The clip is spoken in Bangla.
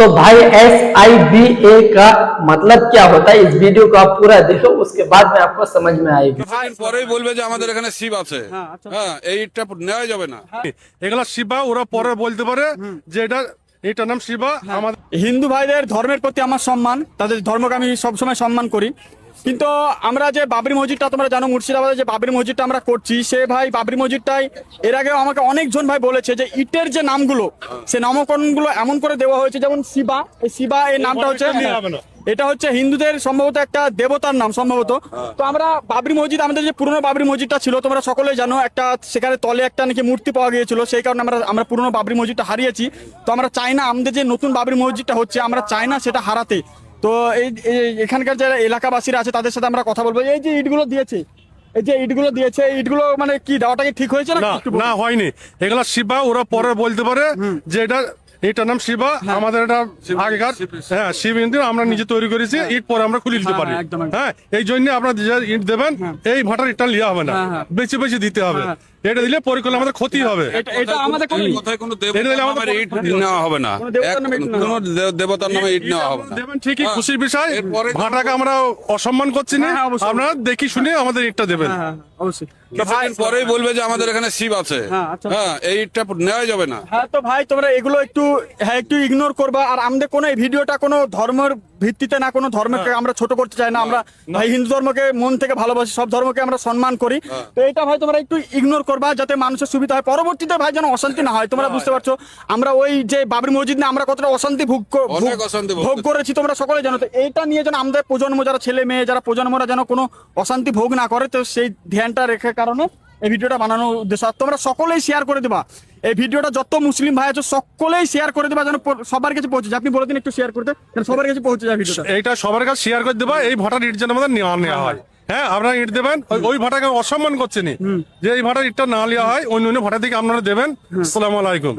तो भाई SIBA का मतलब क्या होता है, इस वीडियो को आप पूरा देखो, उसके बाद में आपको समझ में आएगी। পরেই বলবে যে আমাদের এখানে শিব আছে, হ্যাঁ এইটা নেওয়া যাবে না। এগুলা শিবা ওরা পরে বলতে পারে যে এটার নাম শিবা। আমাদের হিন্দু ভাইদের ধর্মের প্রতি আমার সম্মান, তাদের ধর্মকে আমি সবসময় সম্মান করি। কিন্তু আমরা যে বাবরি মসজিদটা, তোমরা জানো মুর্শিদাবাদে যে বাবরি মসজিদটা আমরা করছি, সে ভাই বাবরি মসজিদটাই এর আগেও আমাকে অনেকজন ভাই বলেছে যে ইটের যে নামগুলো, সে নামকরণগুলো এমন করে দেওয়া হয়েছে, যেমন শিবা, এই শিবা এই নামটা হচ্ছে, এটা হচ্ছে হিন্দুদের সম্ভবত একটা দেবতার নাম সম্ভবত। তো আমরা বাবরি মসজিদ, আমাদের যে পুরনো বাবরি মসজিদটা ছিল, তোমরা সকলেই জানো, একটা সেখানে তলে একটা নাকি মূর্তি পাওয়া গিয়েছিল, সেই কারণে আমরা পুরনো বাবরি মসজিদটা হারিয়েছি। তো আমরা চাই না, আমাদের যে নতুন বাবরি মসজিদটা হচ্ছে, আমরা চাই না সেটা হারাতে। তো এখানকার যারা এলাকাবাসীরা আছে তাদের সাথে আমরা কথা বলবো। এই যে ইটগুলো দিয়েছে, এই যে ইটগুলো দিয়েছে, ইটগুলো মানে কি দেওয়াটা কি ঠিক হয়েছে না? না হয়নি, এগুলা শিবা ওরা পরে বলতে পারে যে এটার নাম শিবা। আমাদের এটা আগেকার শিব হিন্দু আমরা নিজে তৈরি করেছি, ইট পরে আমরা খুলে দিতে পারি। হ্যাঁ, এই জন্য আপনারা যে ইট দেবেন, এই ভাটার ইটটা লিয়া হবে না, বেশি বেশি দিতে হবে। এটা দিলে পরে করলে আমাদের ক্ষতি হবে। এটা আমাদের কোথায় কোনো দেবতার নামে ইট নেওয়া হবে না, কোনো দেবতার নামে ইট নেওয়া হবে না। দেবেন ঠিকই, খুশির বিষয়। ভাটাকে আমরা অসম্মান করছি না, আপনারা দেখি শুনে আমাদের ইটটা দেবেন। অবশ্যই। পরেই বলবে যে আমাদের এখানে শিব আছে, হ্যাঁ এইটা নেওয়া যাবে না। হ্যাঁ, তো ভাই তোমরা এগুলো একটু একটু ইগনোর করবা। আর আমাদের কোনো এই ভিডিওটা কোনো ধর্মের ভিত্তিতে না, কোনো ধর্মকে আমরা ছোট করতে চাই না। আমরা ভাই হিন্দু ধর্মকে মন থেকে ভালোবাসি, সব ধর্মকে আমরা সম্মান করি। তো এটা ভাই তোমরা একটু ইগনোর করবা, যাতে মানুষের সুবিধা হয়, পরবর্তীতে ভাই যেন অশান্তি না হয়। তোমরা বুঝতে পারছো আমরা ওই যে বাবরি মসজিদ নিয়ে আমরা কতটা অশান্তি ভোগ করেছি, তোমরা সকলে জানো। তো এইটা নিয়ে যেন আমাদের প্রজন্ম, যারা ছেলে মেয়ে, যারা প্রজন্মরা যেন কোনো অশান্তি ভোগ না করে, তো সেই ধ্যানটা রেখে কারণে এই ভিডিওটা বানানোর উদ্দেশ্য। আর তোমরা সকলেই শেয়ার করে দেবা এই ভিডিওটা, যত মুসলিম ভাই আছে সকলেই শেয়ার করে দেবা, যেন সবার কাছে পৌঁছে যায়। আপনি বলে দিন একটু শেয়ার করতে, সবার কাছে পৌঁছে যায় ভিডিওটা। এইটা সবার কাছে শেয়ার করে দেবা, এই ভাটার ইট যেন আমাদের নেওয়া হয়। হ্যাঁ, আপনারা ইট দেবেন, ওই ভাটাকে অসম্মান করছেন যে এই ভাটার ইটটা না নেওয়া হয়, অন্য ভাটা থেকে আপনারা দেবেন। আসসালামু আলাইকুম।